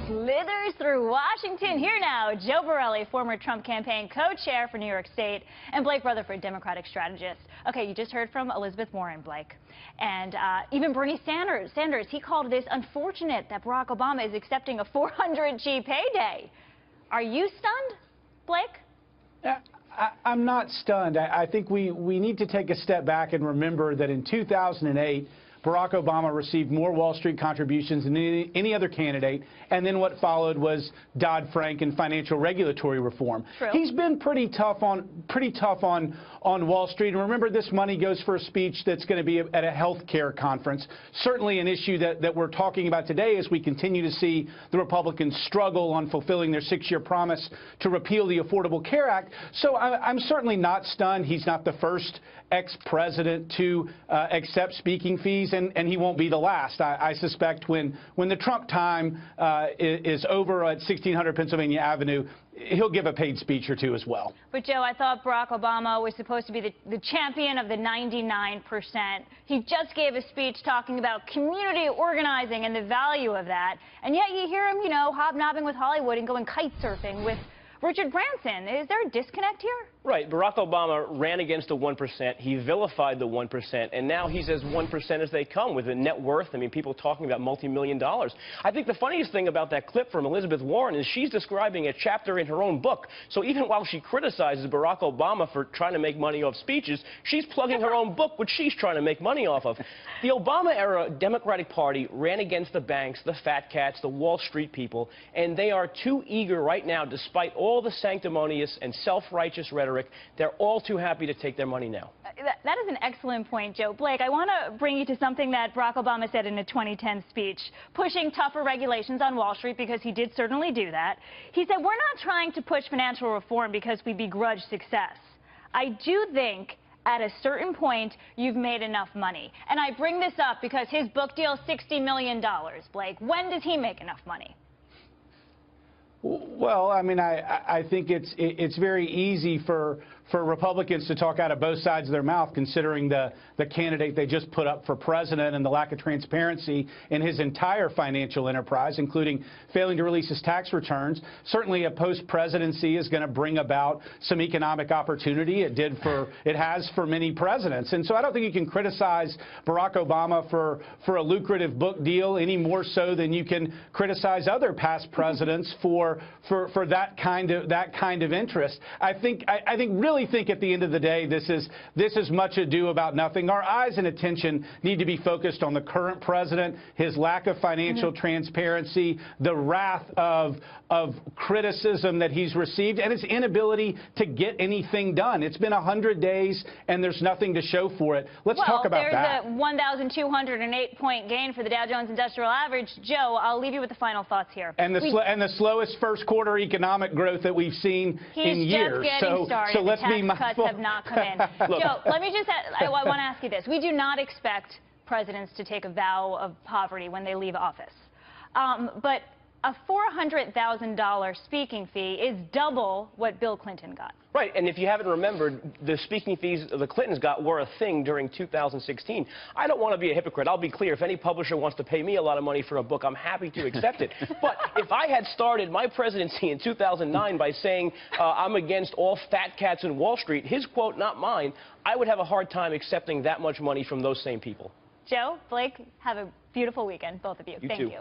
slithers through Washington. Here now, Joe Borelli, former Trump campaign co-chair for New York State, and Blake Rutherford, Democratic strategist. Okay, you just heard from Elizabeth Warren, Blake. And even Bernie Sanders, he called this unfortunate that Barack Obama is accepting a $400G payday. Are you stunned, Blake? I'm not stunned. I think we need to take a step back and remember that in 2008, Barack Obama received more Wall Street contributions than any other candidate, and then what followed was Dodd-Frank and financial regulatory reform. True. He's been pretty tough on Wall Street. And remember, this money goes for a speech that's going to be at a health care conference. Certainly an issue that we're talking about today as we continue to see the Republicans struggle on fulfilling their 6-year promise to repeal the Affordable Care Act. So I'm certainly not stunned. He's not the first ex-president to accept speaking fees, and he won't be the last. I suspect when the Trump time is over at 1600 Pennsylvania Avenue, he'll give a paid speech or two as well. But, Joe, I thought Barack Obama was supposed to be the champion of the 99%. He just gave a speech talking about community organizing and the value of that. And yet you hear him, you know, hobnobbing with Hollywood and going kite surfing with Richard Branson. Is there a disconnect here? Right. Barack Obama ran against the 1%. He vilified the 1%. And now he's as 1% as they come with a net worth. I mean, people talking about multi-million dollars. I think the funniest thing about that clip from Elizabeth Warren is she's describing a chapter in her own book. So even while she criticizes Barack Obama for trying to make money off speeches, she's plugging her own book, which she's trying to make money off of. The Obama-era Democratic Party ran against the banks, the fat cats, the Wall Street people, and they are too eager right now, despite all the sanctimonious and self-righteous rhetoric. They're all too happy to take their money now. That is an excellent point, Joe. Blake, I want to bring you to something that Barack Obama said in a 2010 speech, pushing tougher regulations on Wall Street, because he did certainly do that. He said, we're not trying to push financial reform because we begrudge success. I do think at a certain point, you've made enough money. And I bring this up because his book deal, $60 million, Blake. When does he make enough money? Well, I mean, I think it's very easy for Republicans to talk out of both sides of their mouth, considering the candidate they just put up for president and the lack of transparency in his entire financial enterprise, including failing to release his tax returns. Certainly a post-presidency is going to bring about some economic opportunity. It has for many presidents. And so I don't think you can criticize Barack Obama for a lucrative book deal any more so than you can criticize other past presidents for that kind of interest. I really think at the end of the day, this is much ado about nothing. Our eyes and attention need to be focused on the current president, his lack of financial transparency, the wrath of criticism that he's received, and his inability to get anything done. It's been 100 days, and there's nothing to show for it. Let's talk about that. There's a 1,208-point gain for the Dow Jones Industrial Average. Joe, I'll leave you with the final thoughts here. And the slowest first quarter economic growth that we've seen in years. He's just getting started. So let's be mindful. Tax cuts have not come in. Joe, let me just I want to ask you this. We do not expect presidents to take a vow of poverty when they leave office. But a $400,000 speaking fee is double what Bill Clinton got. Right, and if you haven't remembered, the speaking fees the Clintons got were a thing during 2016. I don't want to be a hypocrite. I'll be clear. If any publisher wants to pay me a lot of money for a book, I'm happy to accept it. But if I had started my presidency in 2009 by saying I'm against all fat cats in Wall Street, his quote, not mine, I would have a hard time accepting that much money from those same people. Joe, Blake, have a beautiful weekend, both of you. You Thank too. you.